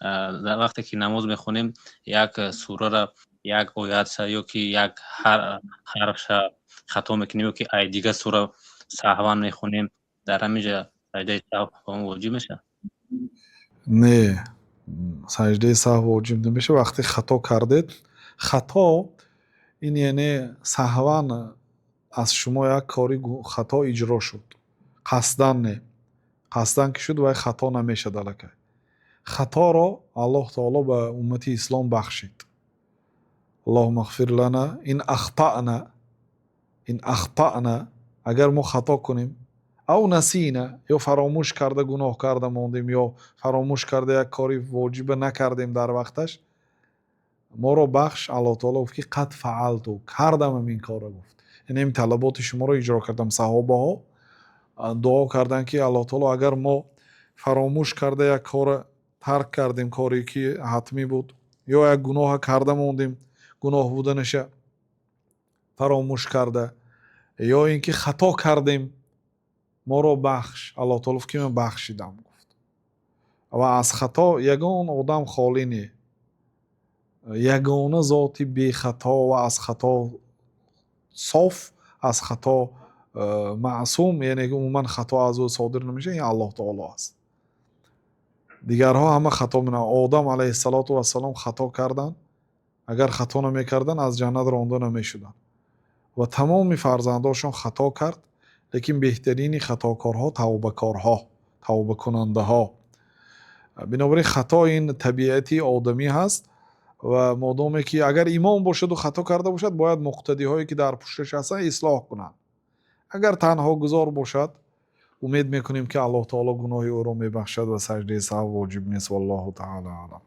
در وقتی که نماز میخونیم یک سوره را یک آیت یا که یک حرف خطا میکنیم که ای دیگه سوره سهوا میخونیم، در همینجا سجده سهو واجب میشه. نه، سجده سهو واجب نمیشه. وقتی خطا کردید، خطا این یعنی سهوا از شما یک کاری خطا اجرا شد، قصدن نه، قصدن که شد و خطا نمیشه. دلکه خطا را الله تعالی به امتی اسلام بخشید. اللهم اغفر لنا این اخطأنا، اگر ما خطا کنیم، او نسینا، یا فراموش کرده گناه کرده ماندیم، یا فراموش کرده یک کاری واجب نکردیم در وقتش، ما را بخش. الله تعالی گفت که قد فعلتو، کردم این کار را. گفت یعنی این طلبات شما را اجرا کردم. صحابه ها دعا کردن که الله تعالی اگر ما فراموش کرده یک کار ترک کردیم، کاری که حتمی بود، یا یک گناه کرده موندیم، گناه بودنش فراموش کرده، یا اینکه خطا کردیم، ما را بخش. الله تعالی که من بخشیدم. گفت و از خطا یگان آدم خالی نی، یگانه ذاتی بی خطا و از خطا صاف، از خطا معصوم، یعنی که عموما خطا از او صادر نمیشه، این الله تعالی است. دیگرها همه خطا میکنن. آدم علیه السلام خطا کردن، اگر خطا نمیکردن از جنت رانده نمیشدن و تمام فرزنداشون خطا کرد. لیکن بهترین خطاکارها توبه کننده ها. بنابراین خطا این طبیعتی آدمی هست و مادامی که اگر ایمان باشد و خطا کرده باشد، باید مقتدی هایی که در پشتش هستن اصلاح کنند. اگر تنها گذار باشد، امید میکنیم که الله تعالی گناه او را میبخشد و سجده سهو واجب نیست. والله تعالی اعلم.